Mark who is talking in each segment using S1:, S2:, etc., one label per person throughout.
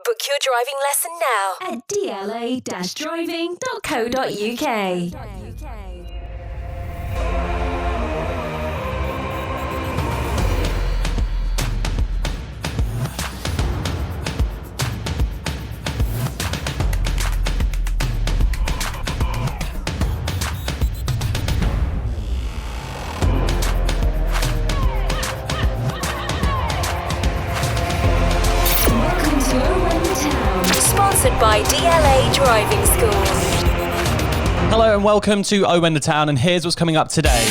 S1: Book your driving lesson now at dla-driving.co.uk. Sponsored by DLA Driving School.
S2: Hello and welcome to Oh When the Town, and here's what's coming up today.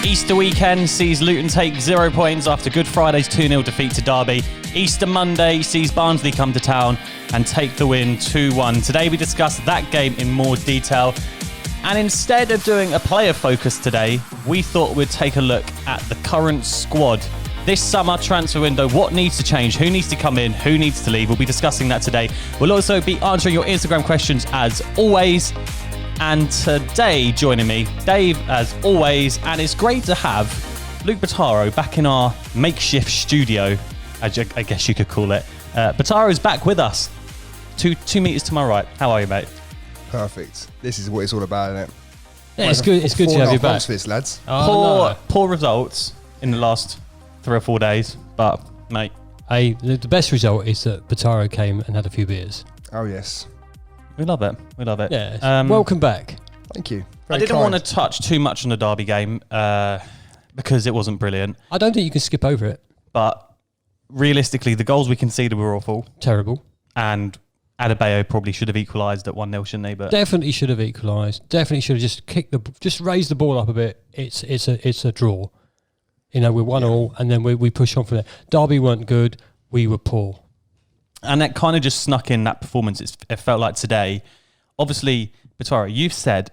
S2: Easter weekend sees Luton take 0 points after Good Friday's 2-0 defeat to Derby. Easter Monday sees Barnsley come to town and take the win 2-1. Today we discuss that game in more detail. And instead of doing a player focus today, we thought we'd take a look at the current squad. This summer transfer window, what needs to change, who needs to come in, who needs to leave. We'll be discussing that today. We'll also be answering your Instagram questions as always. And today joining me, Dave as always. And it's great to have Luke Bottaro back in our makeshift studio, I guess you could call it. Bottaro's back with us. Two meters to my right. How are you, mate?
S3: Perfect. This is what it's all about, isn't it?
S4: Yeah, it's good. It's good to have you back.
S3: For this, lads.
S2: Poor results in the last 3 or 4 days, but mate,
S4: The best result is that Bottaro came and had a few beers.
S3: Oh yes,
S2: we love it. We love it.
S4: Yeah. Welcome back.
S3: Thank you.
S2: I didn't want to touch too much on the Derby game because it wasn't brilliant.
S4: I don't think you can skip over it.
S2: But realistically, the goals we conceded were awful.
S4: Terrible.
S2: And Adebayo probably should have equalised at 1-0, shouldn't he? But
S4: definitely should have equalised. Definitely should have just raised the ball up a bit. It's a draw. You know, we're 1-1, and then we push on from there. Derby weren't good. We were poor.
S2: And that kind of just snuck in that performance. It felt like today. Obviously, Bottaro, you've said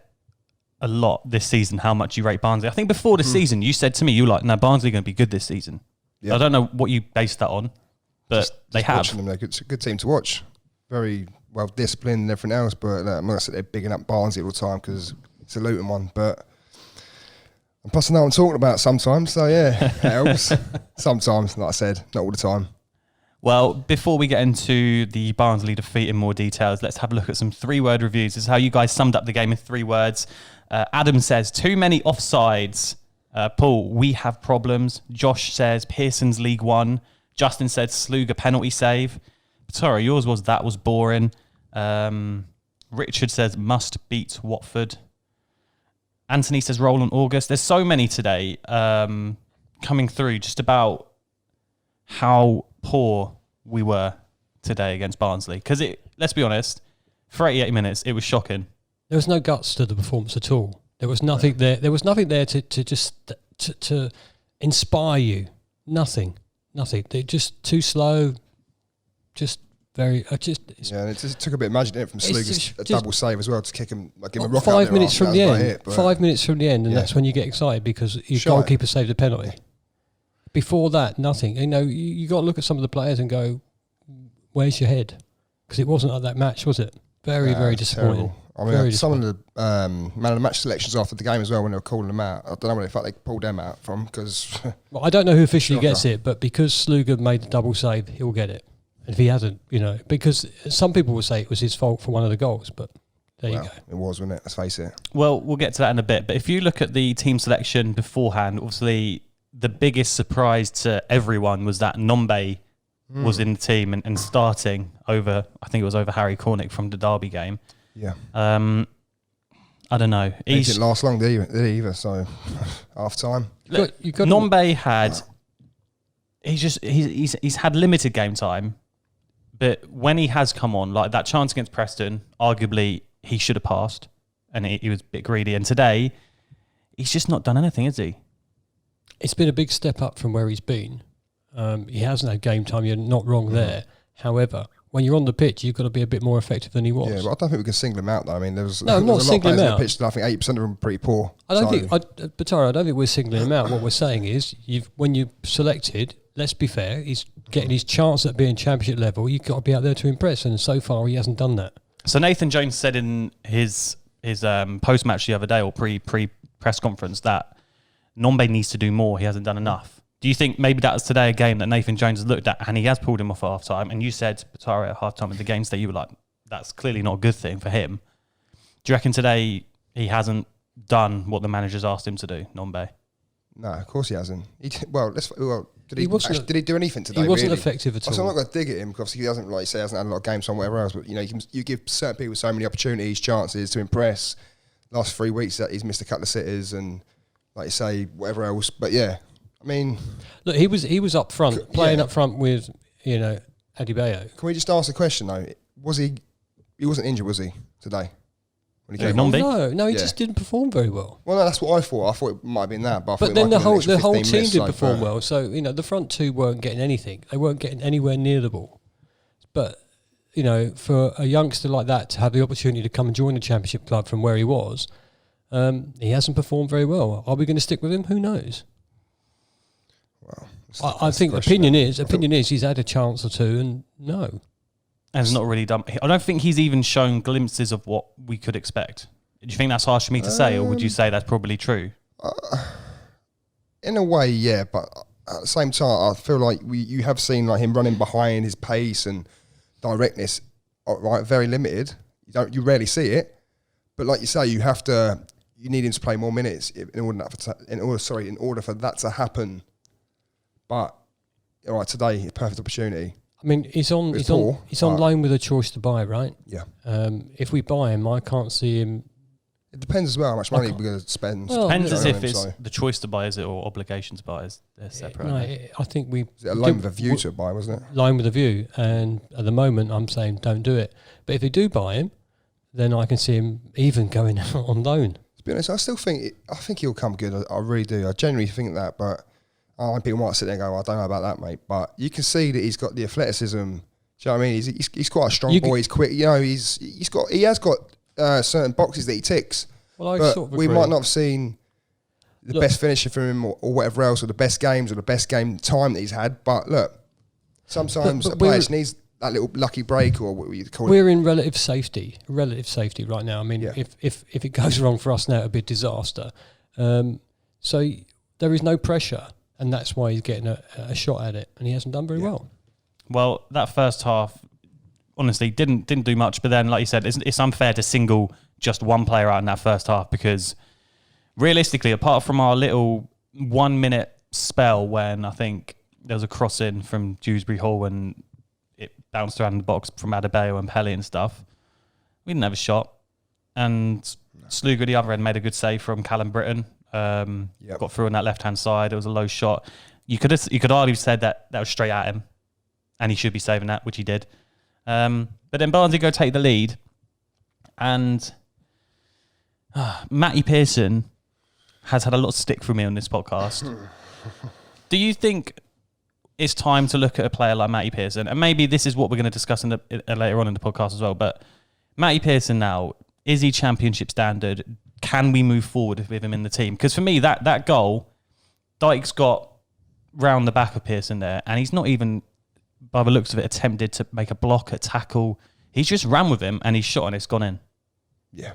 S2: a lot this season how much you rate Barnsley. I think before the season, you said to me, you were like, no, Barnsley are going to be good this season. Yeah. I don't know what you based that on, but they have.
S3: Watching them, they're a good team to watch. Very well disciplined and everything else, but I said they're bigging up Barnsley all the time because it's a Luton one, but... And plus I know what I'm talking about sometimes, so yeah, it helps. Sometimes, like I said, not all the time.
S2: Well, before we get into the Barnsley defeat in more details, let's have a look at some 3-word reviews. This is how you guys summed up the game in 3 words. Adam says, too many offsides. Paul, we have problems. Josh says, Pearson's League One. Justin said, Sluga penalty save. Sorry, yours was, that was boring. Richard says, must beat Watford. Anthony says, roll on August. There's so many today coming through just about how poor we were today against Barnsley. Because let's be honest, for 88 minutes, it was shocking.
S4: There was no guts to the performance at all. There was nothing there. There was nothing there to inspire you. Nothing. They're just too slow. Just very. And
S3: it just took a bit of magic, didn't it, from Sluga's double save as well to kick him, give him a rock
S4: 5 minutes from the end.
S3: 5
S4: minutes from the end, and that's when you get excited because your goalkeeper saved a penalty. Before that, nothing. You know, you got to look at some of the players and go, "Where's your head?" Because it wasn't like that match, was it? Very disappointing.
S3: Terrible. I mean, some of the man of the match selections after the game as well when they were calling them out. I don't know what they pulled them out from because.
S4: Well, I don't know who officially gets it, but because Sluga made the double save, he'll get it. If he hasn't, because some people will say it was his fault for one of the goals, but there you go.
S3: It was, wasn't it? Let's face it.
S2: Well, we'll get to that in a bit. But if you look at the team selection beforehand, obviously the biggest surprise to everyone was that Nombe was in the team and starting over, I think it was over Harry Cornick from the Derby game.
S3: Yeah.
S2: I don't know.
S3: He didn't last long, did he either? So, half time.
S2: Look, Nombe had... He's had limited game time. But when he has come on, like that chance against Preston, arguably he should have passed and he was a bit greedy. And today, he's just not done anything, is he?
S4: It's been a big step up from where he's been. He hasn't had game time, you're not wrong there. However, when you're on the pitch, you've got to be a bit more effective than he was.
S3: Yeah, but I don't think we can single him out though. I mean, there's
S4: I'm not
S3: a lot of
S4: singling
S3: players
S4: him
S3: on
S4: out.
S3: the pitch that I think 80% of them are pretty poor.
S4: Bottaro, I don't think we're singling him out. What we're saying is, when you're selected, let's be fair, he's getting his chance at being championship level. You've got to be out there to impress, and so far he hasn't done that.
S2: So Nathan Jones said in his post-match the other day, or pre-press conference, that Nombe needs to do more. He hasn't done enough. Do you think maybe that was today a game that Nathan Jones has looked at and he has pulled him off at half-time? And you said, Batara, at half-time of the games that you were like, that's clearly not a good thing for him. Do you reckon today he hasn't done what the manager's asked him to do, Nombe?
S3: No, of course he hasn't. Did
S4: He
S3: he do anything today?
S4: He wasn't
S3: really?
S4: effective at all.
S3: So I'm not going to dig at him because he doesn't, like you say, hasn't had a lot of games on whatever else. But you give certain people so many opportunities, chances to impress. Last 3 weeks that he's missed a couple of sitters and, like you say, whatever else. But yeah, I mean,
S4: look, he was up front, playing up front with Adebayo.
S3: Can we just ask a question though? Was he? He wasn't injured, was he today? When he came
S2: Nombe?
S4: No, he just didn't perform very well.
S3: Well, no, that's what I thought. I thought it might have been that, but
S4: then the whole team did perform well. So the front two weren't getting anything. They weren't getting anywhere near the ball. But for a youngster like that to have the opportunity to come and join the Championship club from where he was, he hasn't performed very well. Are we going to stick with him? Who knows?
S3: Well,
S4: I think opinion is he's had a chance or two, and no.
S2: And it's not really done. I don't think he's even shown glimpses of what we could expect. Do you think that's harsh for me to say, or would you say that's probably true?
S3: In a way, yeah, but at the same time, I feel like you have seen like him running behind, his pace and directness, right, very limited. You rarely see it, but like you say, you need him to play more minutes in order for that to happen. But all right, today, a perfect opportunity.
S4: I mean, he's on loan with a choice to buy, right?
S3: Yeah.
S4: If we buy him, I can't see him.
S3: It depends as well how much money we're going to spend.
S2: Well, depends as if it's the choice to buy, is it, or obligation to buy, is they're separate.
S4: No, I think we.
S3: Is it a loan with a view to buy, wasn't it?
S4: Loan with a view, and at the moment, I'm saying don't do it. But if we do buy him, then I can see him even going out on loan.
S3: To be honest, I still think he'll come good. I really do. I genuinely think that, but. People might sit there and go, I don't know about that, mate. But you can see that he's got the athleticism. Do you know what I mean? He's quite a strong boy. He's quick. He has got certain boxes that he ticks.
S4: Well,
S3: we might not have seen the best finisher from him or whatever else, or the best games or the best game time that he's had. But look, sometimes a player just needs that little lucky break, or what you call it.
S4: We're in relative safety right now. I mean, if it goes wrong for us now, it'll be a disaster. So there is no pressure. And that's why he's getting a shot at it, and he hasn't done very well.
S2: Well, that first half, honestly, didn't do much. But then, like you said, it's unfair to single just one player out in that first half because, realistically, apart from our little 1 minute spell when I think there was a cross in from Dewsbury Hall and it bounced around the box from Adebayo and Pelly and stuff, we didn't have a shot. And Sluga at the other end made a good save from Callum Britton. Got through on that left-hand side. It was a low shot. You could hardly have said that was straight at him, and he should be saving that, which he did. But then Barnsley go take the lead, and Matty Pearson has had a lot of stick from me on this podcast. Do you think it's time to look at a player like Matty Pearson? And maybe this is what we're going to discuss later on in the podcast as well. But Matty Pearson now, is he championship standard? Can we move forward with him in the team? Because for me, that goal, Dyke's got round the back of Pearson there, and he's not even, by the looks of it, attempted to make a block, a tackle. He's just ran with him, and he's shot, and it's gone in.
S3: Yeah.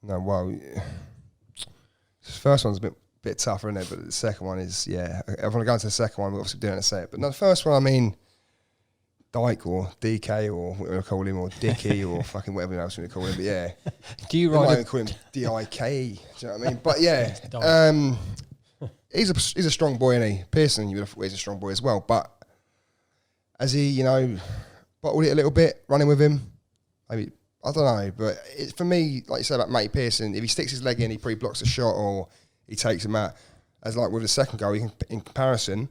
S3: No, well, the first one's a bit tougher, isn't it? But the second one is, yeah. If I want to go into the second one, we're obviously doing it in a sec. But no, the first one, I mean, Dyke or DK or whatever you call him, or Dicky or fucking whatever else you call him, but yeah.
S4: Do you
S3: might even call him D-I-K-E, do you know what I mean? But yeah, he's a strong boy, isn't he? Pearson, you would have thought he's a strong boy as well, but has he, bottled it a little bit, running with him? Maybe, I don't know, but for me, like you said about Matty Pearson, if he sticks his leg in, he pre-blocks a shot or he takes him out, as like with the second goal, in comparison,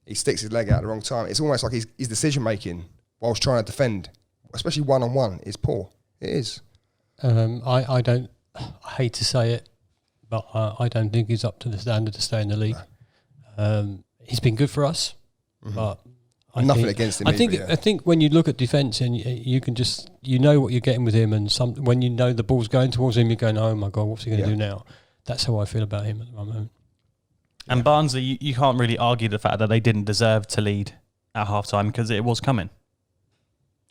S3: he sticks his leg out at the wrong time. It's almost like his decision-making whilst trying to defend, especially one-on-one, is poor. It is.
S4: I hate to say it, but I don't think he's up to the standard to stay in the league. No. He's been good for us, but
S3: nothing against him.
S4: I think when you look at defence and you can just what you're getting with him, and when you know the ball's going towards him, you're going, oh my god, what's he going to do now? That's how I feel about him at the moment.
S2: And Barnsley, you can't really argue the fact that they didn't deserve to lead at half-time because it was coming.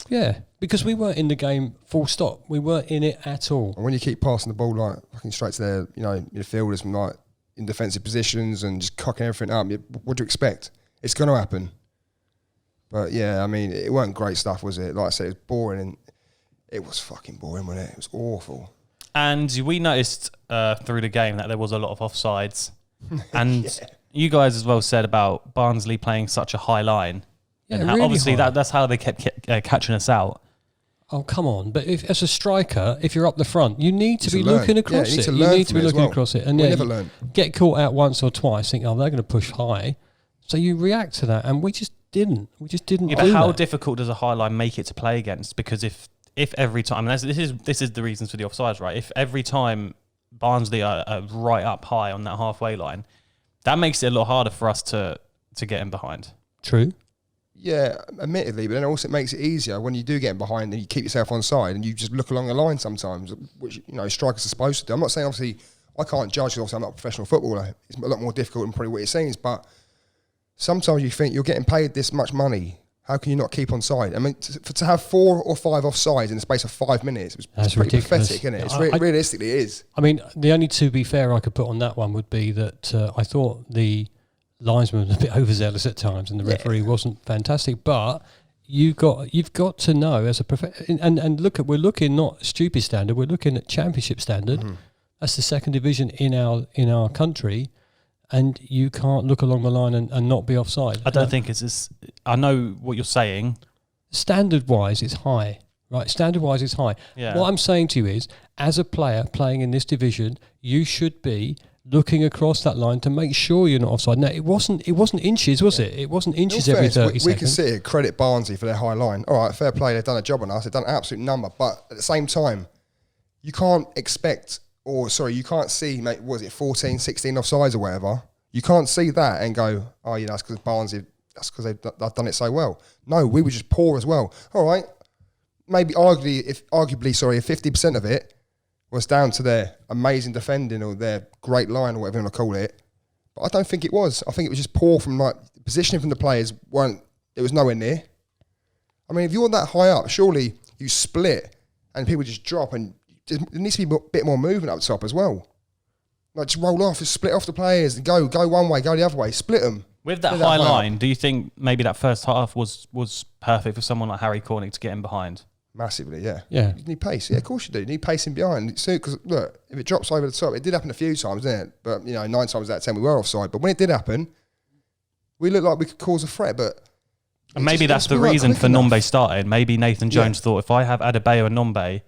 S4: Yeah, because we weren't in the game full stop. We weren't in it at all.
S3: And when you keep passing the ball like fucking straight to their, midfielders from like in defensive positions and just cocking everything up. What do you expect? It's going to happen. But yeah, I mean, it weren't great stuff, was it? Like I said, it was boring, and it was fucking boring, wasn't it? It was awful.
S2: And we noticed through the game that there was a lot of offsides. And you guys as well said about Barnsley playing such a high line.
S4: Yeah,
S2: and how,
S4: really
S2: obviously
S4: high.
S2: that's how they kept catching us out.
S4: Oh, come on. But if as a striker, if you're up the front, you need to be
S3: learn.
S4: looking across
S3: you need
S4: it.
S3: to
S4: You
S3: learn
S4: need to
S3: from
S4: be
S3: it as
S4: looking
S3: well.
S4: across it. And
S3: We
S4: yeah,
S3: never
S4: you
S3: learn.
S4: get caught out once or twice, think, oh, they're going to push high. So you react to that, and we just didn't. We just didn't
S2: Yeah,
S4: do
S2: but how
S4: that.
S2: difficult does a high line make it to play against? Because if every time, and this is the reasons for the offsides, right? If every time Barnsley are right up high on that halfway line, that makes it a lot harder for us to get in behind.
S4: True.
S3: Yeah, admittedly, but then also it makes it easier when you do get in behind and you keep yourself on side and you just look along the line sometimes, which, you know, strikers are supposed to do. I'm not saying, obviously, I can't judge, obviously I'm not a professional footballer. It's a lot more difficult than probably what it seems, but sometimes you think you're getting paid this much money. How can you not keep on side? I mean, to have 4 or 5 offsides in the space of 5 minutes, it's
S4: That's
S3: pretty
S4: ridiculous.
S3: pathetic, isn't it? It's
S4: I-
S3: realistically, it is.
S4: I mean, the only to be fair I could put on that one would be that I thought the linesman was a bit overzealous at times and the referee wasn't fantastic, but you've got to know as a and look at, we're looking not stupid standard, we're looking at championship standard.
S3: Mm-hmm.
S4: That's the second division in our country, and you can't look along the line and not be offside.
S2: I don't think it's as... I know what you're saying.
S4: Standard wise it's high. Right, standard wise is high.
S2: Yeah.
S4: What I'm saying to you is, as a player playing in this division, you should be looking across that line to make sure you're not offside. Now, it wasn't inches, was it? It wasn't inches
S3: In all
S4: every
S3: fairness,
S4: 30
S3: we
S4: seconds.
S3: can sit here, credit Barnsley for their high line. All right, fair play, they've done a job on us. They've done an absolute number. But at the same time, you can't expect, you can't see, mate, was it 14, 16 offsides or whatever? You can't see that and go, oh, yeah, that's because Barnsley, that's because they've done it so well. No, we were just poor as well. All right, maybe arguably, if 50% of it was down to their amazing defending or their great line or whatever you want to call it. But I don't think it was. I think it was just poor from, like, positioning from the players. It was nowhere near. I mean, if you're that high up, surely you split and people just drop, and there needs to be a bit more movement up top as well. Like, just roll off, just split off the players and go one way, go the other way, split them.
S2: With that
S3: Split
S2: high
S3: up.
S2: line, do you think maybe that first half was perfect for someone like Harry Cornick to get in behind?
S3: Massively, yeah.
S4: Yeah.
S3: You need pace. Yeah, of course you do. You need pace in behind. Because, look, if it drops over the top, it did happen a few times, didn't it? But, 9 times out of 10 we were offside. But when it did happen, we looked like we could cause a threat, but...
S2: And maybe that's the reason for Nombe starting. Maybe Nathan Jones thought, if I have Adebayo and Nombe,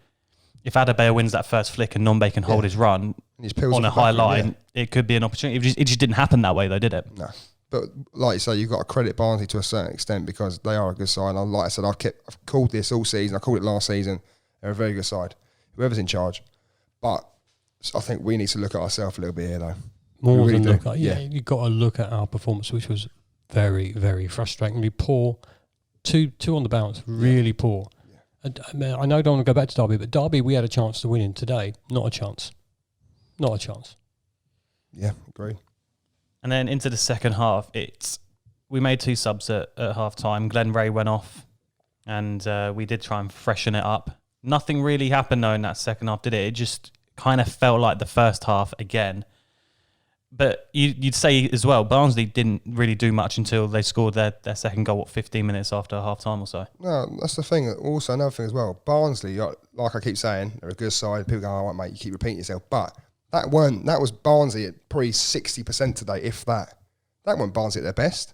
S2: if Adebayo wins that first flick and Nombe can hold his run
S3: And he just peels
S2: on a
S3: off the
S2: high
S3: back of it,
S2: line, it could be an opportunity. It just didn't happen that way, though, did it?
S3: No. But like you say, you've got to credit Barnsley to a certain extent because they are a good side. And like I said, I've called this all season. I called it last season. They're a very good side. Whoever's in charge. But I think we need to look at ourselves a little bit here, though.
S4: More
S3: We
S4: than
S3: really
S4: look
S3: do.
S4: at, you've got to look at our performance, which was very, very frustratingly poor. Two on the bounce, really poor. And, I know I don't want to go back to Derby, but Derby we had a chance to win in today. Not a chance. Not a chance.
S3: Yeah, agreed.
S2: And then into the second half, we made 2 subs at half time. Glenn Ray went off, and we did try and freshen it up. Nothing really happened though in that second half, did it? It just kind of felt like the first half again. But you'd say as well, Barnsley didn't really do much until they scored their second goal, 15 minutes after half time or so.
S3: No, that's the thing. Also, another thing as well. Barnsley, like I keep saying, they're a good side. People go, oh, mate, you keep repeating yourself. But that was Barnsley at probably 60% today, if that. That wasn't Barnsley at their best.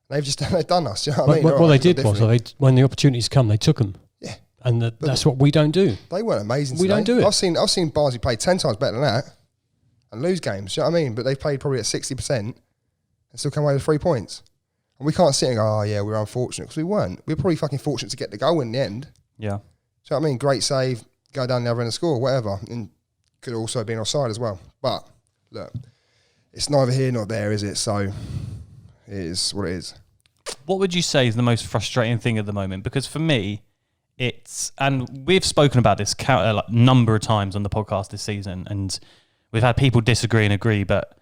S3: They've done us. You know what I mean?
S4: What they did was, when the opportunities come, they took them.
S3: Yeah.
S4: And that's what we don't do.
S3: They weren't amazing
S4: We
S3: today.
S4: don't do it.
S3: I've seen Barnsley play 10 times better than that and lose games. You know what I mean? But they played probably at 60% and still come away with 3 points. And we can't sit and go, oh, yeah, we're unfortunate, because we weren't. We were probably fucking fortunate to get the goal in the end.
S2: Yeah.
S3: Do you know what I mean? Great save, go down the other end and score, whatever. And could also have been offside as well. But, look, it's neither here nor there, is it? So, it is what it is.
S2: What would you say is the most frustrating thing at the moment? Because for me, and we've spoken about this a number of times on the podcast this season, and we've had people disagree and agree, but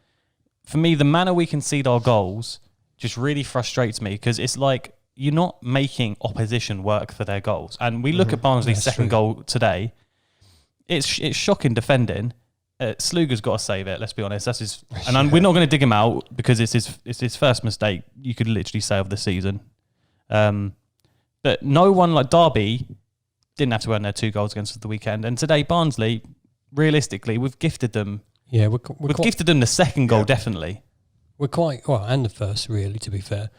S2: for me, the manner we concede our goals just really frustrates me, because it's like you're not making opposition work for their goals. And we look at Barnsley's second goal today. It's shocking defending, Sluga's got to save it. Let's be honest. That's his, and we're not going to dig him out because it's his first mistake. You could literally say of the season. But no one like Derby didn't have to earn their 2 goals against us the weekend, and today Barnsley, realistically, we've gifted them.
S4: Yeah,
S2: we've gifted them the second goal definitely.
S4: We're quite well, and the first really. To be fair,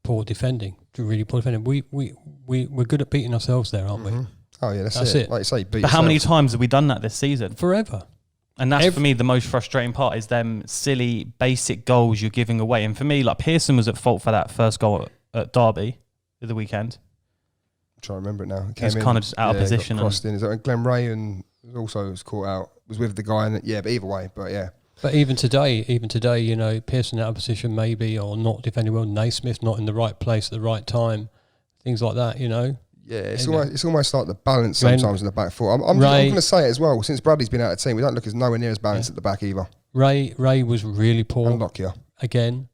S4: poor defending, really poor defending. We're good at beating ourselves there, aren't we?
S3: Oh yeah, that's it. Like you say,
S2: but how many times have we done that this season?
S4: Forever.
S2: And that's for me the most frustrating part is them silly basic goals you're giving away. And for me, like Pearson was at fault for that first goal at Derby the weekend.
S3: I'm trying to remember it now.
S2: He was kind of just out of position.
S3: Crossed in. Is that when Glenn Ray and also was caught out? Was with the guy, and but either way, but yeah.
S4: But even today, you know, Pearson out of position maybe or not defending well. Naismith not in the right place at the right time, things like that. You know.
S3: Yeah, it's almost like the balance sometimes in the back four. I'm going to say it as well. Since Bradley's been out of the team, we don't look as nowhere near as balanced at the back either.
S4: Ray was really poor.
S3: Unlucky.
S4: Again,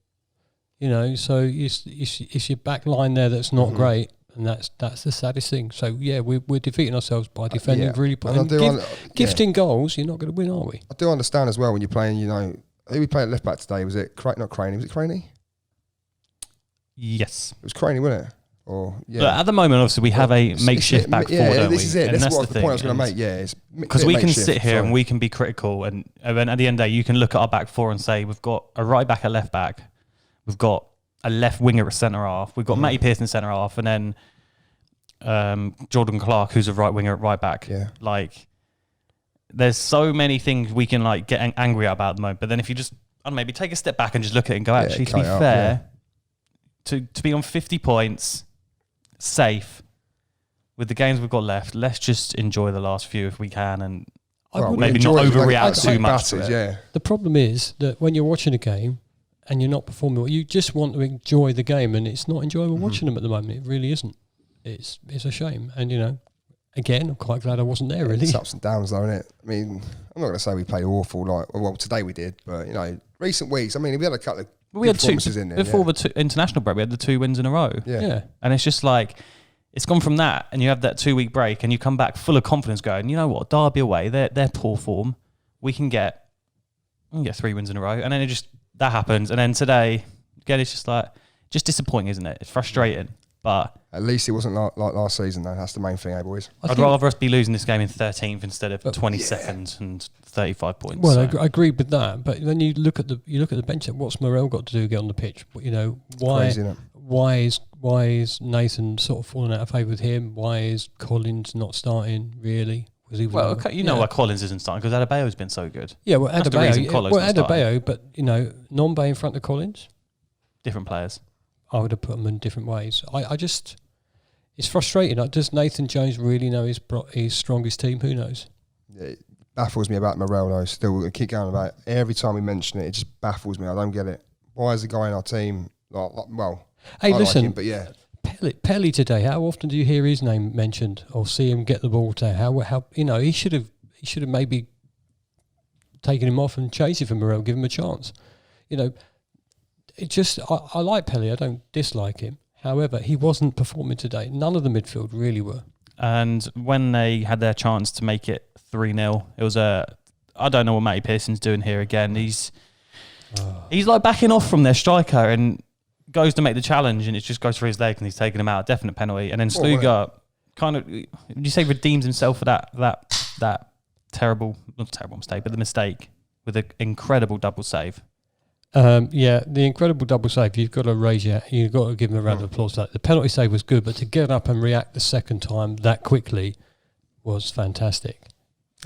S4: you know, so it's your back line there that's not great, and that's the saddest thing. So yeah, we're defeating ourselves by defending really poor. And gifting goals, you're not going to win, are we?
S3: I do understand as well when you're playing. You know, who we played at left back today? Was it not Craney? Was it Craney?
S2: Yes,
S3: it was Craney, wasn't it? Or
S2: But at the moment, obviously, we have a makeshift back four, don't we?
S3: This is it. That's what the point I was going to make. Yeah,
S2: because we can sit here and we can be critical, and then at the end of the day, you can look at our back four and say we've got a right back at left back, we've got a left winger at centre half, we've got Matty Pearson centre half, and then Jordan Clark, who's a right winger at right back.
S3: Yeah,
S2: like there's so many things we can like get angry about at the moment. But then if you just maybe take a step back and just look at it and go, actually, to be fair, to be on 50 points. Safe with the games we've got left, let's just enjoy the last few if we can, and maybe not overreact too much to it.
S3: Yeah.
S4: The problem is that when you're watching a game and you're not performing, you just want to enjoy the game, and it's not enjoyable watching them at the moment. It really isn't. It's a shame, and you know, again, I'm quite glad I wasn't there. Really,
S3: it's ups and downs, though, isn't it? I mean, I'm not going to say we played awful. Well, today we did, but you know, recent weeks. I mean, we had a couple of.
S2: We had 2
S3: in there,
S2: before the international break. We had the 2 wins in a row.
S3: Yeah,
S2: and it's just like it's gone from that, and you have that 2-week break, and you come back full of confidence, going, you know what, Derby away, they're poor form. We can get 3 wins in a row, and then that happens, and then today again, it's just disappointing, isn't it? It's frustrating, but
S3: at least it wasn't like last season, though. That's the main thing, boys.
S2: I'd rather us be losing this game in 13th instead of 22nd and 35 points.
S4: Well, I agree with that, but when you look at the bench, what's Morel got to do to get on the pitch? You know, why is Nathan sort of falling out of favour with him? Why is Collins not starting? Really?
S2: Why Collins isn't starting because Adebayo's been so good.
S4: Yeah, well, Adebayo, but you know, Nombe in front of Collins,
S2: different players.
S4: I would have put them in different ways. I just, it's frustrating. Like, does Nathan Jones really know his strongest team? Who knows?
S3: Yeah, it baffles me about Morel, though. Still, we keep going about it. Every time we mention it, it just baffles me. I don't get it. Why is the guy in our team?
S4: Hey, listen,
S3: like him, but yeah.
S4: Pelly today. How often do you hear his name mentioned or see him get the ball to? How you know he should have maybe taken him off and chased it for Morel, give him a chance. You know. It just, I like Pelly, I don't dislike him. However, he wasn't performing today. None of the midfield really were.
S2: And when they had their chance to make it 3-0, it was I don't know what Matty Pearson's doing here again. He's like backing off from their striker and goes to make the challenge, and it just goes for his leg and he's taking him out. Definite penalty. And then Sluga kind of, would you say, redeems himself for that not terrible mistake, but the mistake with an incredible double save.
S4: The incredible double save. You've got to give him a round of applause for that. The penalty save was good, but to get up and react the second time that quickly was fantastic.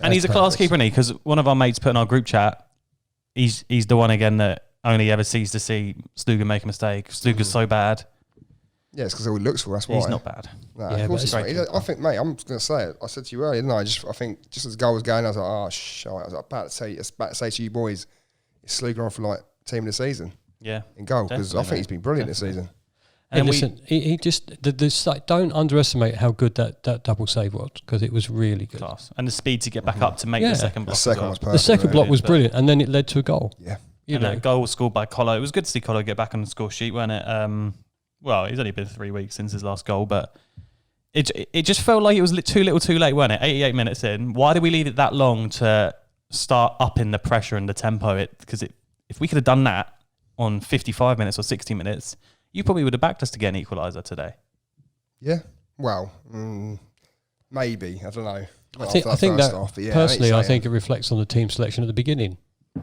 S2: And he's a class keeper, isn't he? Because one of our mates put in our group chat, he's the one again that only ever sees to see Sluga make a mistake. Sluga's so bad.
S3: Yeah, it's because all he looks for. That's why
S2: he's not bad.
S3: No, of course I think, mate, I'm just going to say it. I said to you earlier, didn't I? I think just as the goal was going, I was like, oh, shit. I was about to say to you boys, it's Sluga on for like team of the season.
S2: Yeah,
S3: in goal, because I think he's been brilliant this season.
S4: And listen, he just don't underestimate how good that double save was, because it was really good.
S2: Class. And the speed to get back up to make the second block.
S3: The second
S4: block was brilliant, and then it led to a goal.
S3: Yeah,
S2: that goal was scored by Colo. It was good to see Colo get back on the score sheet, wasn't it? Well, he's only been 3 weeks since his last goal, but it just felt like it was too little, too late, wasn't it? 88 minutes in. Why did we leave it that long to start upping the pressure and the tempo. Because if we could have done that on 55 minutes or 60 minutes, you probably would have backed us to get an equaliser today.
S3: Yeah. Well, maybe. I don't know.
S4: I think that half, yeah, personally, I think it reflects on the team selection at the beginning.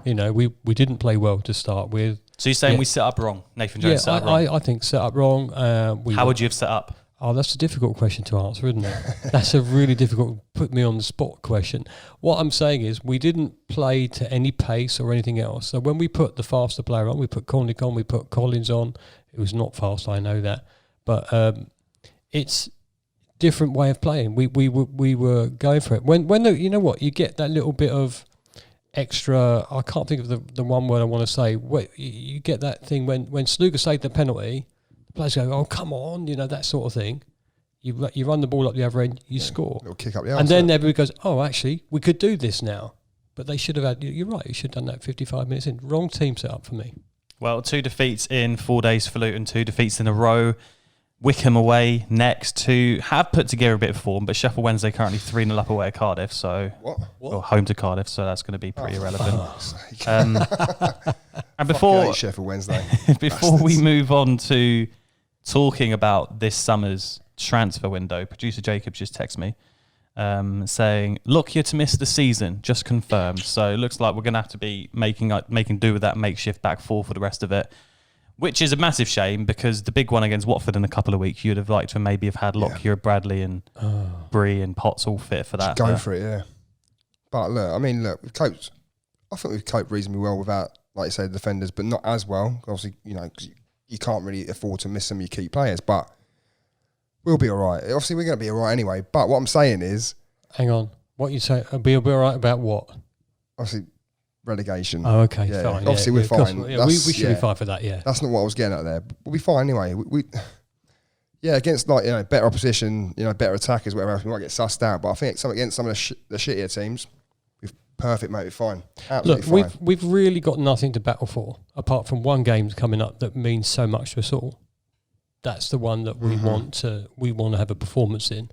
S4: You know, we didn't play well to start with.
S2: So you're saying we set up wrong? Nathan Jones set up wrong?
S4: I think set up wrong.
S2: How would you have set up?
S4: Oh, that's a difficult question to answer, isn't it? That's a really difficult, put me on the spot question. What I'm saying is we didn't play to any pace or anything else. So when we put the faster player on, we put Cornick on, we put Collins on. It was not fast, I know that. But it's different way of playing. We were going for it. When you know what, you get that little bit of extra, I can't think of the one word I want to say. You get that thing when Sluga saved the penalty, the players go, oh, come on, you know, that sort of thing. You run the ball up the other end, you score.
S3: Little kick up the arse,
S4: and then everybody goes, oh, actually, we could do this now. But they should have had, you're right, you should have done that 55 minutes in. Wrong team set up for me.
S2: Well, 2 defeats in 4 days for Luton, 2 defeats in a row. Wickham away next, who have put together a bit of form, but Sheffield Wednesday currently 3-0 up away at Cardiff, so or home to Cardiff, so that's going to be pretty irrelevant. And before
S3: Sheffield Wednesday,
S2: before we move on to talking about this summer's transfer window, producer Jacob just texted me saying, "Look, you're to miss the season, just confirmed." So it looks like we're going to have to be making do with that makeshift back four for the rest of it. Which is a massive shame because the big one against Watford in a couple of weeks, you'd have liked to maybe have had Lockyer, Bradley and Bree and Potts all fit for that.
S3: Go for it, yeah. But look, we've coped. I think we've coped reasonably well without, like you say, the defenders, but not as well. Obviously, you know, 'cause you can't really afford to miss some of your key players, but we'll be all right. Obviously, we're going to be all right anyway. But what I'm saying is...
S4: Hang on. What you say? We'll be all right about what?
S3: Obviously... relegation.
S4: Oh, okay,
S3: yeah.
S4: fine.
S3: Obviously, we're fine.
S4: We should be fine for that. Yeah,
S3: that's not what I was getting at there. We'll be fine anyway. We against better opposition, better attackers, whatever else, we might get sussed out. But I think against some of the shittier teams, we're perfect, mate. We're fine. Absolutely fine.
S4: We've really got nothing to battle for apart from one game coming up that means so much to us all. That's the one that we want to have a performance in.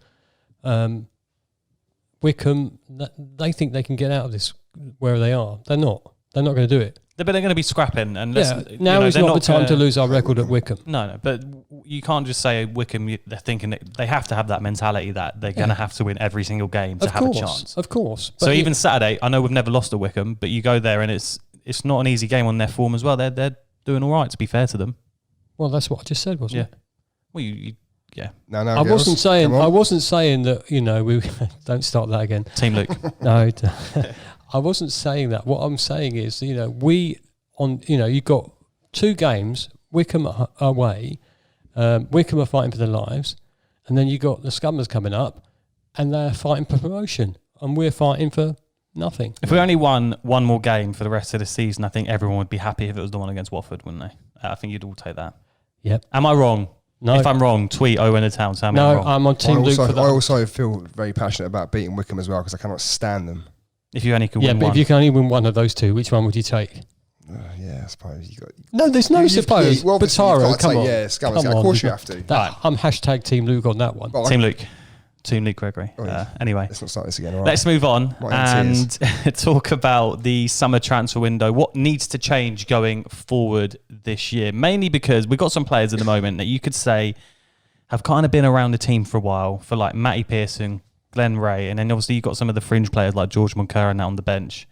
S4: Wickham, they think they can get out of this where they are. They're not. They're not going to do it.
S2: But they're going to be scrapping. And
S4: now is not the time to lose our record at Wickham.
S2: No, but you can't just say Wickham, they're thinking that they have to have that mentality that they're going to have to win every single game to have a chance.
S4: Of course.
S2: So even Saturday, I know we've never lost at Wickham, but you go there and it's not an easy game on their form as well. They're doing all right, to be fair to them.
S4: Well, that's what I just said, wasn't it?
S2: Well, yeah.
S3: No,
S4: I wasn't saying that, we don't start that again.
S2: Team Luke.
S4: No, I wasn't saying that. What I'm saying is, you've got 2 games, Wickham away, Wickham are fighting for their lives, and then you got the Scummers coming up, and they're fighting for promotion, and we're fighting for nothing.
S2: If we only won one more game for the rest of the season, I think everyone would be happy if it was the one against Watford, wouldn't they? I think you'd all take that.
S4: Yep.
S2: Am I wrong? No. If I'm wrong, tweet Owen the Town. Tell me I'm wrong.
S4: I'm on Team Luke for that.
S3: I also feel very passionate about beating Wickham as well because I cannot stand them.
S2: If you only could win one.
S4: Yeah, but if you can only win one of those 2, which one would you take?
S3: I suppose you got.
S4: No, there's no suppose. But Taro, come on.
S3: Yeah, Scummers. Of course you have to.
S4: I'm hashtag Team Luke on that one.
S2: Team Luke. Team Luke Gregory. Anyway.
S3: Let's not start this again. All right.
S2: Let's move on and talk about the summer transfer window. What needs to change going forward this year? Mainly because we've got some players at the moment that you could say have kind of been around the team for a while, for like Matty Pearson, Glenn Ray, and then obviously you've got some of the fringe players like George Moncur now on the bench.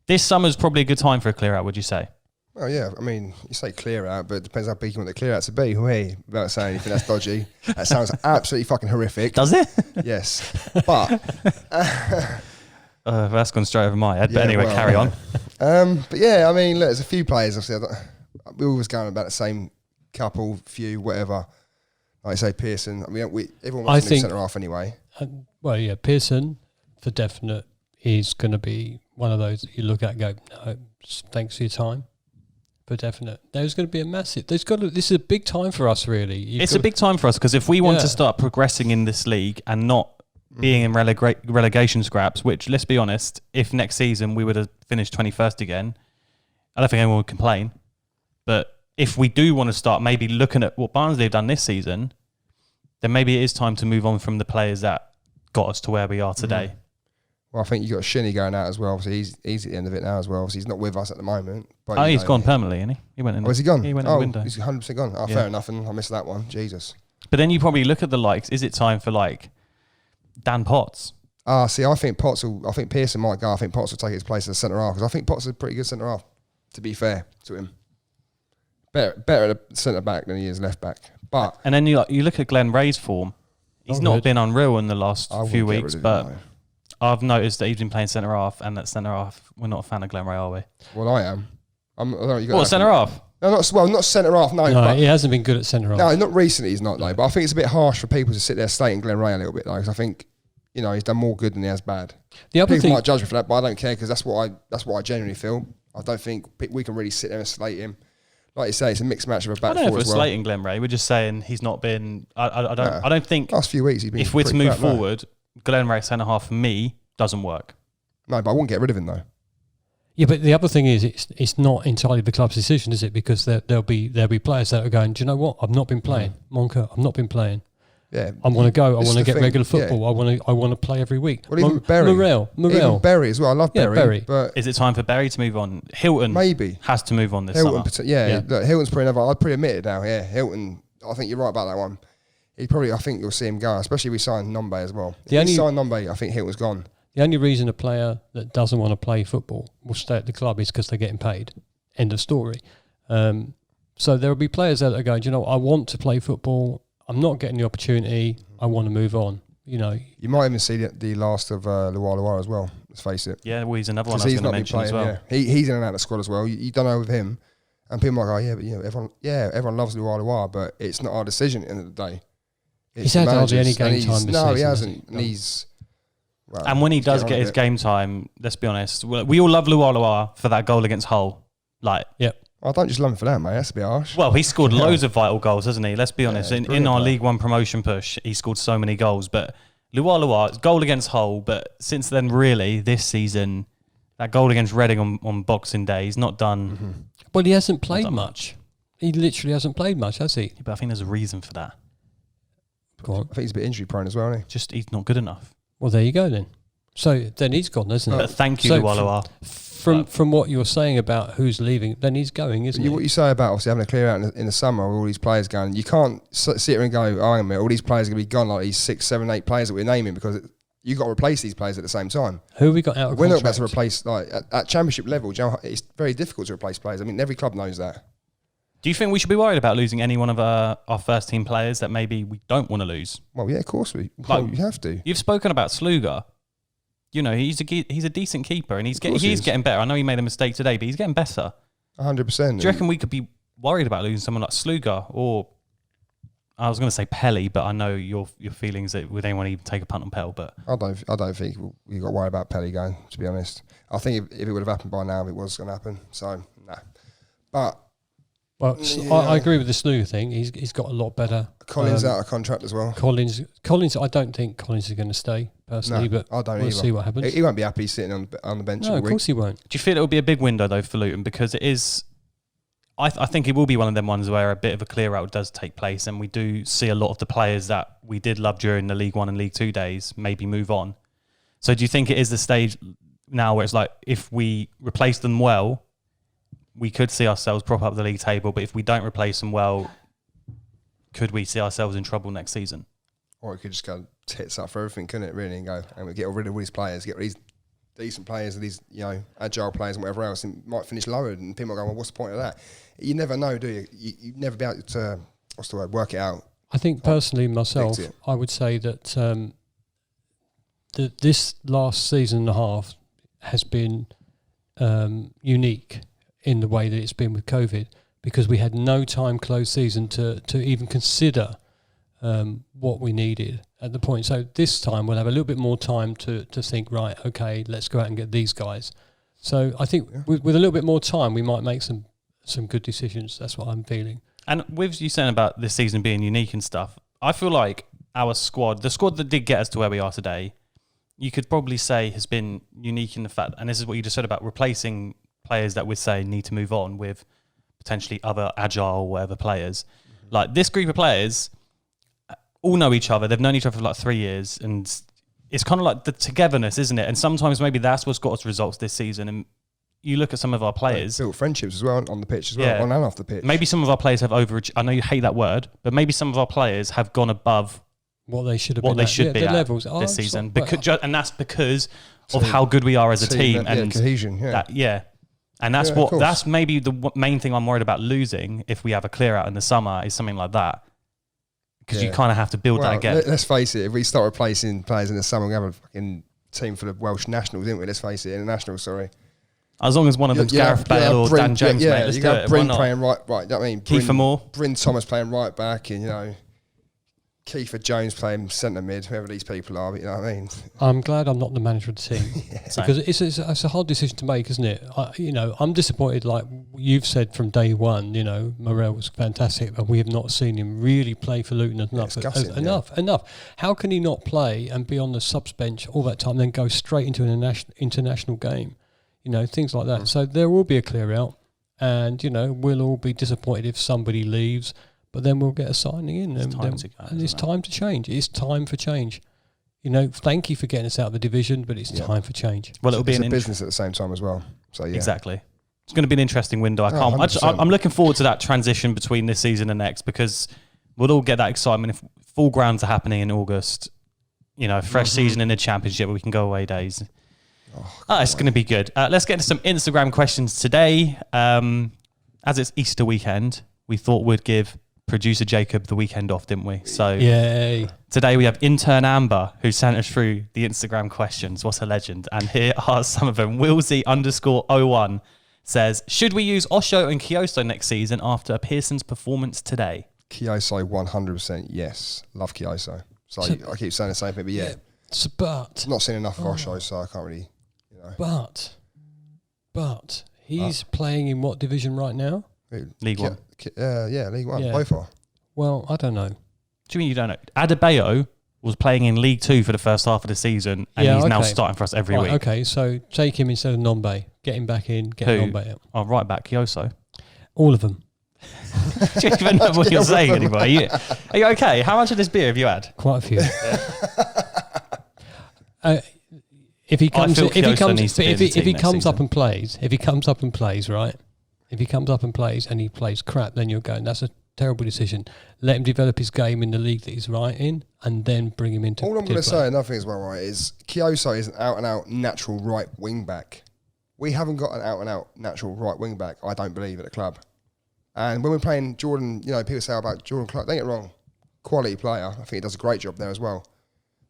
S2: This summer's probably a good time for a clear out, would you say?
S3: Well, yeah. I mean, you say clear out, but it depends how big you want the clear out to be. Without saying anything that's dodgy. That sounds absolutely fucking horrific.
S2: Does it?
S3: Yes. But...
S2: that's gone straight over my head. But anyway, carry on.
S3: But yeah, I mean, look, there's a few players, obviously. We're always going about the same couple, few, whatever. Like I say, Pearson. I mean, everyone wants a new centre-half anyway.
S4: Pearson, for definite, is going to be one of those that you look at and go, no, thanks for your time. For definite. There's going to be a massive... this is a big time for us, really.
S2: It's a big time for us because if we want to start progressing in this league and not being in relegation scraps, which, let's be honest, if next season we would have finished 21st again, I don't think anyone would complain. But if we do want to start maybe looking at what Barnsley have done this season, then maybe it is time to move on from the players that got us to where we are today.
S3: Well, I think you got Shinny going out as well. Obviously, he's at the end of it now as well. Obviously, he's not with us at the moment. But
S2: He's gone permanently, isn't he? He went in.
S3: Oh, is he gone?
S2: He went in the window.
S3: He's 100% gone. Oh,
S2: Yeah.
S3: fair enough. And I missed that one. Jesus.
S2: But then you probably look at the likes. Is it time for like Dan Potts?
S3: See, I think Pearson might go. I think Potts will take his place as a centre half because I think Potts is a pretty good centre half. To be fair to him, better at centre back than he is left back. But
S2: And then you look at Glenn Ray's form. He's not been unreal in the last few weeks, but I've noticed that he's been playing centre half, and that centre half. We're not a fan of Glenn Ray, are we?
S3: Well, I am. I don't know, you got
S2: What, centre half?
S3: No, not centre half. No,
S4: No,
S3: but
S4: he hasn't been good at centre half.
S3: no, not recently. He's not though. But I think it's a bit harsh for people to sit there slating Glenn Ray a little bit though, because I think he's done more good than he has bad.
S4: The other
S3: People
S4: thing,
S3: might judge me for that, but I don't care because that's what I genuinely feel. I don't think we can really sit there and slate him. Like you say, it's a mixed match of a back
S2: I don't know if
S3: four
S2: we're
S3: as well.
S2: slating Glenn Ray. We're just saying he's not been. I don't think
S3: Last few weeks he's been.
S2: if we're to
S3: pretty
S2: move
S3: crap, no.
S2: forward, Glenn Ray centre half for me doesn't work.
S3: No, but I wouldn't get rid of him though.
S4: yeah, but the other thing is, it's not entirely the club's decision, is it? Because there'll be players that are going, do you know what? I've not been playing, Monka. I've not been playing.
S3: Yeah,
S4: I want to go. I
S3: This
S4: want
S3: is
S4: to
S3: the
S4: get
S3: thing,
S4: regular
S3: yeah.
S4: football. I want to play every week.
S3: Well, even Berry,
S4: Morel,
S3: even Berry as well. I love
S4: Yeah,
S3: Berry,
S4: Berry.
S3: but
S2: Is it time for Berry to move on? Hilton
S3: maybe
S2: has to move on this
S3: Hilton.
S2: summer.
S3: Yeah, look, Hilton's pretty another. I'd pretty admit it now. Yeah, Hilton. I think you're right about that one. I think you'll see him go, especially if we sign Nombe as well. If we sign Nombe, I think Hilton's gone.
S4: The only reason a player that doesn't want to play football will stay at the club is because they're getting paid. End of story. So there will be players there that are going, do you know, I want to play football. I'm not getting the opportunity. I want to move on. You might
S3: even see the last of Luar as well. Let's face it.
S2: Yeah, well, he's another one I was
S3: He's
S2: going to
S3: not been
S2: mention
S3: playing.
S2: as well.
S3: Yeah. He's in and out of the squad as well. You don't know with him, and people might go, everyone loves Luar, but it's not our decision at the end of the day.
S4: He's had hardly any game time this season.
S3: No, he hasn't. And he's. Well,
S2: And when he does get his game time, let's be honest, we all love Luar for that goal against Hull.
S4: Yep.
S3: I don't just love him for that, mate. That's a bit harsh.
S2: Well, he scored loads of vital goals, hasn't he? Let's be honest. In
S3: brilliant
S2: our
S3: player.
S2: League One promotion push, he scored so many goals. But Luar, goal against Hull. But since then, really, this season, that goal against Reading on Boxing Day, he's not done.
S3: Mm-hmm.
S4: Well, he hasn't played much. He literally hasn't played much, has he?
S2: But I think there's a reason for that.
S4: Go on.
S3: I think he's a bit injury prone as well, isn't he?
S2: Just he's not good enough.
S4: Well, there you go then. So then he's gone, isn't
S2: But
S4: it?
S2: thank you,
S4: So
S2: Luar.
S4: From what you're saying about who's leaving, then he's going, isn't
S3: What
S4: he?
S3: you say about obviously having a clear out in the summer with all these players going, you can't sit here and go, oh, hang on a minute, all these players are going to be gone, like these 6, 7, 8 players that we're naming, because you've got to replace these players at the same time.
S4: Who have we got out of
S3: We're not
S4: contract?
S3: about to replace, like, at championship level, do you know, it's very difficult to replace players. I mean, every club knows that.
S2: Do you think we should be worried about losing any one of our first team players that maybe we don't want to lose?
S3: Well, yeah, of course you have to.
S2: You've spoken about Sluga. You know, he's a decent keeper and he's
S3: he is.
S2: getting better. I know he made a mistake today, but he's getting better.
S3: 100%.
S2: Do you reckon we could be worried about losing someone like Sluga or I was going to say Pelly, but I know your feelings that would anyone even take a punt on Pell, but
S3: I don't think we got to worry about Pelly going, to be honest. I think if it would have happened by now, it was going to happen. So, nah. But
S4: Well, I agree with the Sluga thing. He's got a lot better.
S3: Collins out of contract as well.
S4: Collins. I don't think Collins is going to stay personally, but
S3: I don't
S4: we'll
S3: either.
S4: see what happens.
S3: He won't be happy sitting on the bench
S4: No,
S3: all
S4: of
S3: week.
S4: course he won't.
S2: do you feel it will be a big window though for Luton because it is? I think it will be one of them ones where a bit of a clear out does take place, and we do see a lot of the players that we did love during the League One and League Two days maybe move on. So do you think it is the stage now where it's like if we replace them well, we could see ourselves prop up the league table, but if we don't replace them well, could we see ourselves in trouble next season?
S3: Or it could just go tits up for everything, couldn't it, really, and go, and we get rid of all these players, get these decent players and these, agile players and whatever else, and might finish lower, and people go, well, what's the point of that? You never know, do you? You'd never be able to, work it out.
S4: I think personally myself,
S3: Predict it.
S4: I would say that this last season and a half has been unique in the way that it's been with COVID, because we had no time closed season to even consider what we needed at the point. So this time we'll have a little bit more time to think, right, okay, let's go out and get these guys. So I think with a little bit more time, we might make some good decisions. That's what I'm feeling.
S2: And with you saying about this season being unique and stuff, I feel like our squad, the squad that did get us to where we are today, you could probably say has been unique in the fact, and this is what you just said about replacing players that we'd say need to move on with potentially other agile whatever players. Like this group of players all know each other. They've known each other for like 3 years, and it's kind of like the togetherness, isn't it? And sometimes maybe that's what's got us results this season. And you look at some of our players.
S3: Built friendships as well on the pitch as well, on and off the pitch.
S2: Maybe some of our players have I know you hate that word, but maybe some of our players have gone above
S4: what they should have been
S2: at
S4: levels
S2: this season. And that's because of how good we are as a team. And
S3: cohesion,
S2: And that's maybe the main thing I'm worried about losing if we have a clear out in the summer is something like that. Because you kind of have to build that again.
S3: Let's face it, if we start replacing players in the summer, we have a fucking team for the Welsh Nationals, didn't we? Let's face it, internationals, sorry.
S2: As long as one of them's Gareth Bale or Dan James, mate, let's do it.
S3: Bryn playing right, you know what I mean?
S2: Kiefer Moore.
S3: Bryn Thomas playing right back, and, you know, Kiefer Jones playing centre mid, whoever these people are, you know what I mean?
S4: I'm glad I'm not the manager of the team because it's a hard decision to make, isn't it? I'm disappointed, like you've said from day one, you know, Morel was fantastic, but we have not seen him really play for Luton enough. How can he not play and be on the subs bench all that time, then go straight into an international game? You know, things like that. So there will be a clear out, and, you know, we'll all be disappointed if somebody leaves. But then we'll get a signing in, and it's time to change. It's time for change. You know, thank you for getting us out of the division, but it's time for change.
S2: Well, it'll be
S3: a business at the same time as well. So
S2: exactly. It's going to be an interesting window. I'm looking forward to that transition between this season and next because we'll all get that excitement if full grounds are happening in August. You know, fresh season in the Championship where we can go away days. It's going to be good. Let's get into some Instagram questions today. As it's Easter weekend, we thought we'd give producer Jacob the weekend off, didn't we? So
S4: yay.
S2: Today we have intern Amber who sent us through the Instagram questions. What a legend. And here are some of them. Willsy_01 says, should we use Osho and Kyoso next season after Pearson's performance today?
S3: Kyoso 100% yes. Love Kyoso. So I keep saying the same thing, but
S4: but
S3: not seen enough of Osho, so I can't really, you know.
S4: But he's playing in what division right now?
S2: League One.
S3: League One. Both are.
S4: Well, I don't know.
S2: Do you mean you don't know? Adebayo was playing in League Two for the first half of the season, and he's now starting for us every week.
S4: Okay, so take him instead of Nombe. Get him back in. Get Nombe out.
S2: Oh, right back, Kyoso.
S4: All of them.
S2: Do you even know what you're saying anymore? Are you okay? How much of this beer have you had?
S4: Quite a few. If he comes up and plays, right? If he comes up and plays and he plays crap, then you're going, that's a terrible decision. Let him develop his game in the league that he's right in and then bring him into.
S3: All I'm going to say, another thing as well, right, is Kyoso is an out-and-out natural right wing-back. We haven't got an out-and-out natural right wing-back, I don't believe, at the club. And when we're playing Jordan, you know, people say about Jordan Clark, don't get it wrong, quality player. I think he does a great job there as well.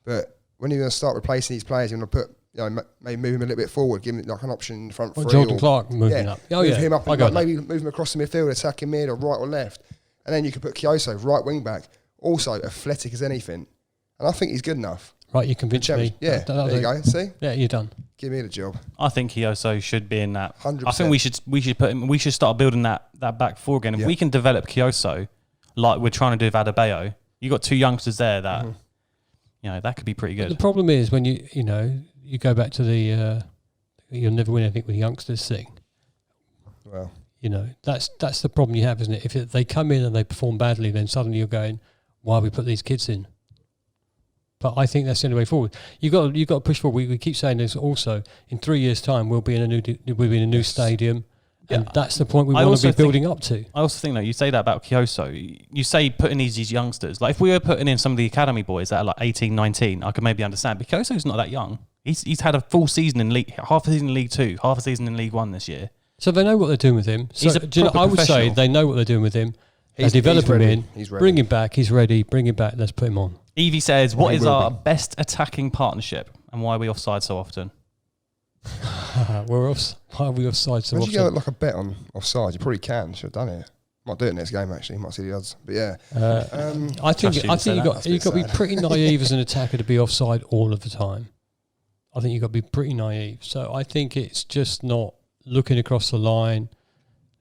S3: But when you're going to start replacing these players, you're going to put, you know, maybe move him a little bit forward, give him like an option in the front three.
S4: Jordan Clark moving up.
S3: Move him up and maybe move him across the midfield, attacking mid or right or left. And then you can put Kyoso, right wing back, also athletic as anything. And I think he's good enough.
S4: Right, you convinced me.
S3: Yeah, there you go. See?
S4: Yeah, you're done.
S3: Give me the job.
S2: I think Kyoso should be in that.
S3: 100%.
S2: I think we should put him. We should start building that back four again. If we can develop Kyoso like we're trying to do with Adebayo, you got two youngsters there that you know that could be pretty good.
S4: But the problem is when you go back to the you'll never win anything with youngsters thing.
S3: Well,
S4: you know that's the problem you have, isn't it? If they come in and they perform badly, then suddenly you're going, why have we put these kids in? But I think that's the only way forward. You got to push forward. We keep saying this. Also, in 3 years' time, we'll be in a new stadium, and that's the point we want to be building up to.
S2: I also think that you say that about Kyoso. You say putting these youngsters. Like if we were putting in some of the academy boys that are like 18, 19, I could maybe understand. But Kyoso's not that young. He's had a full season in League, half a season in League Two, half a season in League One this year.
S4: So they know what they're doing with him. So I would say they know what they're doing with him. They develop him in, bring him back. He's ready. Bring him back. Let's put him on.
S2: Evie says, what is our best attacking partnership and why are we offside so often?
S4: Why are we offside so often?
S3: Why don't you go like a bet on offside? You probably can. Should have done it. Might do it next game actually. Might see the odds. But yeah.
S4: I think you've got to be pretty naive as an attacker to be offside all of the time. I think you've got to be pretty naive. So I think it's just not looking across the line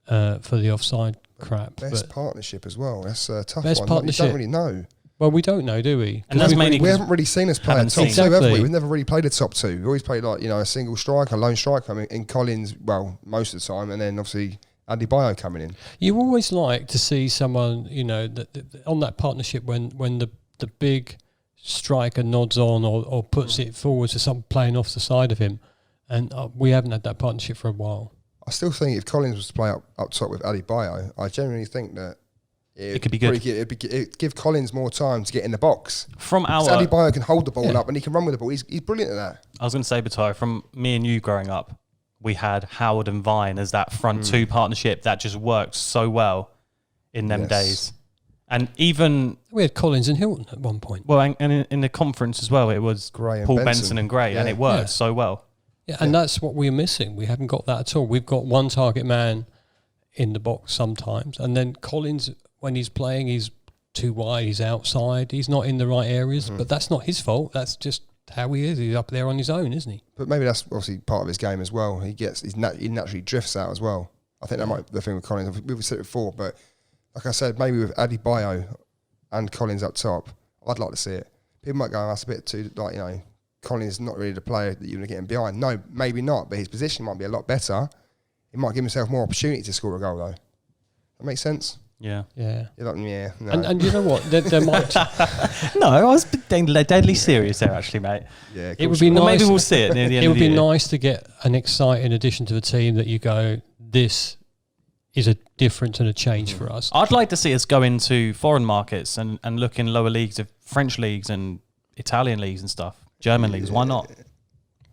S4: for the offside crap.
S3: Best partnership as well. That's a tough
S4: best
S3: one.
S4: Partnership.
S3: You don't really know.
S4: Well, we don't know, do we?
S2: And that's mainly
S3: we haven't really seen us play a top two,
S4: exactly.
S3: have we? We've never really played a top two. We've always played like, a single striker, lone striker. I mean, in Collins, well, most of the time, and then obviously Adebayo coming in.
S4: You always like to see someone, that on that partnership when the big striker nods on or puts it forward to some playing off the side of him. And we haven't had that partnership for a while.
S3: I still think if Collins was to play up top with Adebayo, I genuinely think that
S2: it could be good.
S3: It'd give Collins more time to get in the box.
S2: From our
S3: Adebayo can hold the ball up and he can run with the ball. He's brilliant at that.
S2: I was going to say, Batai, from me and you growing up, we had Howard and Vine as that front two partnership that just worked so well in them days. And even...
S4: We had Collins and Hilton at one point.
S2: Well, and in the conference as well, it was
S3: Gray and
S2: Paul
S3: Benson.
S2: Benson and Gray, and it worked so well.
S4: Yeah, and that's what we're missing. We haven't got that at all. We've got one target man in the box sometimes, and then Collins, when he's playing, he's too wide, he's outside, he's not in the right areas, but that's not his fault. That's just how he is. He's up there on his own, isn't he?
S3: But maybe that's obviously part of his game as well. He naturally drifts out as well. I think that might be the thing with Collins. We've said it before, but like I said, maybe with Adebayo and Collins up top, I'd like to see it. People might go, that's a bit too, Collins is not really the player that you're going to get him behind. No, maybe not, but his position might be a lot better. He might give himself more opportunity to score a goal, though. That makes sense?
S2: Yeah.
S3: You're like, yeah. No.
S4: And you know what? There might...
S2: No, I was deadly serious there, actually, mate.
S3: Yeah,
S4: it would be nice.
S2: Well, maybe we'll see it near the end
S4: It
S2: of
S4: would
S2: the
S4: be
S2: year.
S4: nice to get an exciting addition to the team that you go, this is a difference and a change for us.
S2: I'd like to see us go into foreign markets and look in lower leagues of French leagues and Italian leagues and stuff. German leagues, why not?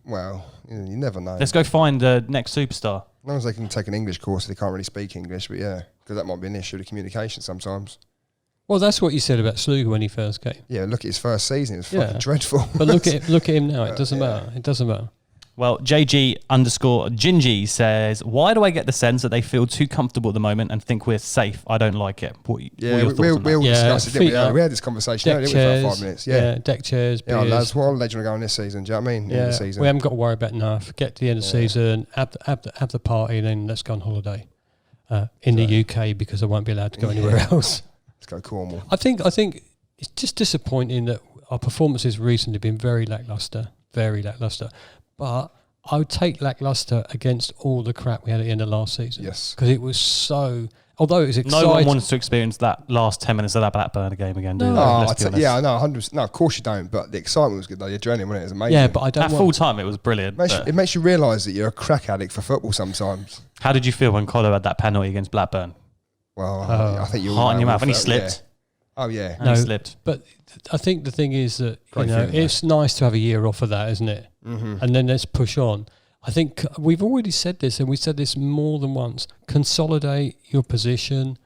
S3: Well, you never know.
S2: Let's go find the next superstar.
S3: As long as they can take an English course, they can't really speak English, but yeah, because that might be an issue with communication sometimes.
S4: Well, that's what you said about Sluga when he first came.
S3: Yeah, look at his first season; it was fucking dreadful.
S4: But look at him now. It doesn't matter. It doesn't matter.
S2: Well, JG_Gingy says, why do I get the sense that they feel too comfortable at the moment and think we're safe? I don't like it. What are your thoughts on that?
S3: we all discussed it, didn't we?
S4: up,
S3: We had this conversation
S4: deck
S3: earlier
S4: chairs,
S3: for about 5 minutes. Yeah,
S4: deck chairs,
S3: yeah,
S4: beers.
S3: lads, what holiday do you want to go on this season? Do you know what I mean? End of the season.
S4: We haven't got to worry about enough. Get to the end of the season, have the party, and then let's go on holiday in the UK because I won't be allowed to go anywhere else.
S3: Let's go Cornwall.
S4: I think it's just disappointing that our performances recently have been very lacklustre. But I would take lacklustre against all the crap we had at the end of last season.
S3: Yes.
S4: Because it was so... Although it was exciting...
S2: No one wants to experience that last 10 minutes of that Blackburn game again, do they? Let's be honest.
S3: Yeah, I know, 100%. No, of course you don't, but the excitement was good, though. The adrenaline, wasn't it? It was amazing.
S4: Yeah, but I don't
S2: At
S4: want...
S2: full time, it was brilliant.
S3: It makes you realise that you're a crack addict for football sometimes.
S2: How did you feel when Colo had that penalty against Blackburn?
S3: Well, I think you all
S2: Heart in your
S3: know
S2: mouth, and he
S3: that,
S2: slipped.
S3: Yeah. Oh, yeah.
S2: And he slipped.
S4: But I think the thing is that,
S3: Great feeling,
S4: it's nice to have a year off of that, isn't it? Mm-hmm. And then let's push on. I think we've already said this, and we said this more than once. Consolidate your position.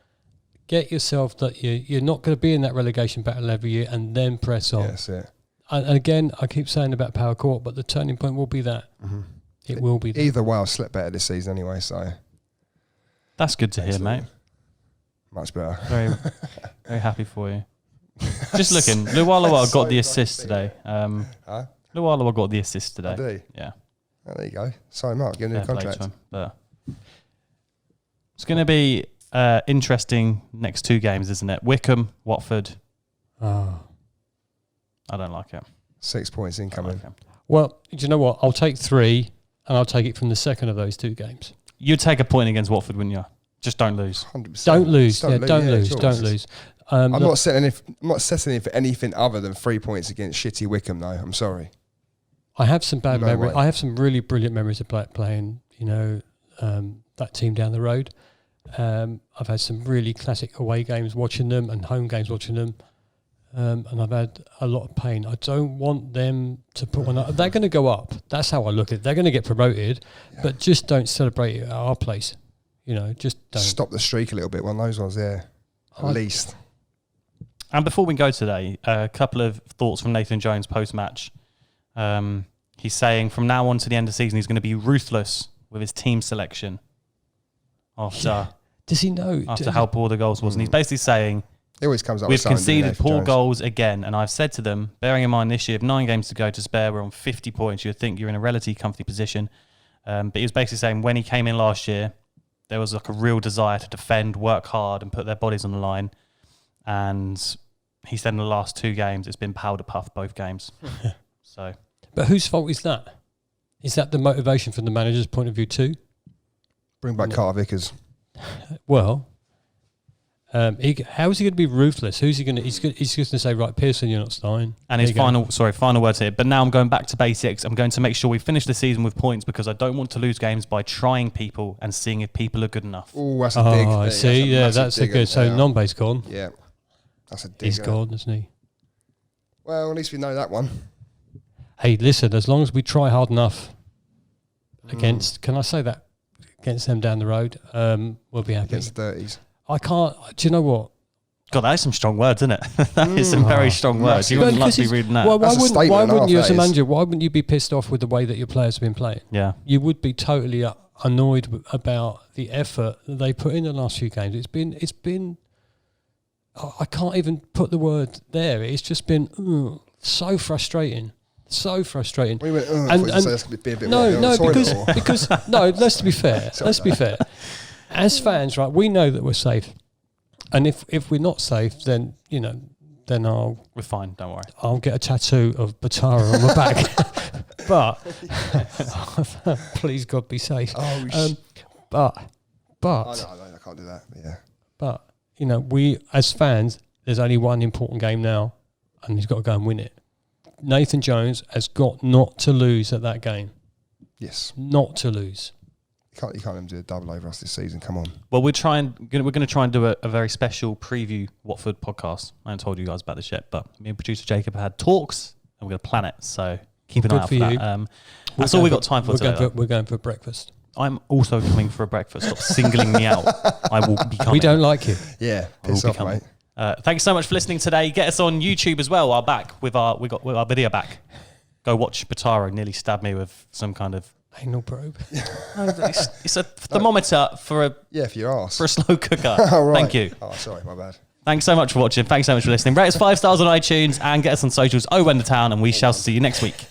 S4: Get yourself that you're not going to be in that relegation battle every year, and then press on.
S3: Yes, yeah.
S4: And again, I keep saying about Power Court, but the turning point will be that. Mm-hmm. It will be that.
S3: Either way, I've slept better this season anyway, so...
S2: That's good to hear, mate.
S3: Much better.
S2: Very, very happy for you. Just looking, Lualawa got the assist today. Lualawa got the assist today.
S3: Did he?
S2: Yeah.
S3: Oh, there you go. Sign him up, give him a new contract.
S2: But it's going to be interesting next 2 games, isn't it? Wickham, Watford.
S4: Oh.
S2: I don't like it.
S3: 6 points incoming.
S4: Well, do you know what? I'll take 3, and I'll take it from the second of those 2 games.
S2: You'd take a point against Watford, wouldn't you? Just don't lose.
S3: 100%.
S4: Don't lose. Don't
S3: sure.
S4: lose.
S3: I'm not settling for anything other than 3 points against shitty Wickham, though. I'm sorry.
S4: I have some bad memories.
S3: way.
S4: I have some really brilliant memories of playing, that team down the road. I've had some really classic away games watching them and home games watching them. And I've had a lot of pain. I don't want them to put one up. They're going to go up. That's how I look at it. They're going to get promoted, but just don't celebrate it at our place. Just don't.
S3: Stop the streak a little bit. One of those ones there, at least.
S2: And before we go today, a couple of thoughts from Nathan Jones post-match. He's saying from now on to the end of the season, he's going to be ruthless with his team selection after
S4: Does he know?
S2: After how poor the goals was. And he's basically saying,
S3: it always comes up
S2: we've
S3: with something,
S2: conceded
S3: Nathan
S2: poor
S3: Jones.
S2: goals again. And I've said to them, bearing in mind this year, 9 games to go to spare, we're on 50 points. You'd think you're in a relatively comfy position. But he was basically saying when he came in last year, there was like a real desire to defend, work hard and put their bodies on the line. And he said in the last 2 games, it's been powder puff both games. So,
S4: But whose fault is that? Is that the motivation from the manager's point of view too?
S3: Bring back Carter Vickers.
S4: Well, How is he going to be ruthless? Who's he going to? He's just going to say, right, Pearson, you're not starting.
S2: And his final words here. But now I'm going back to basics. I'm going to make sure we finish the season with points because I don't want to lose games by trying people and seeing if people are good enough.
S3: Oh, that's a dig.
S4: I see. Yeah, that's a good. So Nombe's gone.
S3: Yeah, that's a dig.
S4: He's gone, isn't he?
S3: Well, at least we know that one.
S4: Hey, listen. As long as we try hard enough against, can I say that against them down the road, we'll be happy.
S3: Against the 30s.
S4: I can't. Do you know what?
S2: God, that is some strong words, isn't it? That is some very strong words. You wouldn't like to be reading that.
S4: Well, why wouldn't you, as a
S3: is.
S4: manager, why wouldn't you be pissed off with the way that your players have been playing?
S2: Yeah.
S4: You would be totally annoyed about the effort that they put in the last few games. It's been. I can't even put the word there. It's just been so frustrating. So frustrating.
S3: We went, that's going to be a bit
S4: because let's be fair. Let's be fair. As fans, right, we know that we're safe. And if we're not safe, then, then
S2: we're fine, don't worry.
S4: I'll get a tattoo of Batara on my back. But please God be safe. But
S3: I can't do that. Yeah.
S4: But we as fans, there's only one important game now, and he's got to go and win it. Nathan Jones has got not to lose at that game.
S3: Yes.
S4: Not to lose.
S3: You can't let them do a double over us this season. Come on.
S2: Well, we're going to try and do a very special preview Watford podcast. I haven't told you guys about this yet, but me and producer Jacob had talks, and we're going to plan it. So keep an eye out for that. That's all we got time for today.
S4: We're going for breakfast.
S2: I'm also coming for a breakfast. Stop singling me out. I will be coming.
S4: We don't like you.
S3: Yeah, piss off, mate.
S2: Thanks so much for listening today. Get us on YouTube as well. We're back with our video back. Go watch Batara nearly stab me with some kind of
S4: anal probe.
S2: It's a thermometer for a
S3: for your arse.
S2: For a slow cooker.
S3: Oh, right.
S2: Thank you.
S3: Oh, sorry, my bad.
S2: Thanks so much for watching. Thanks so much for listening. Rate us 5 stars on iTunes and get us on socials. When the Town, and we shall see you next week.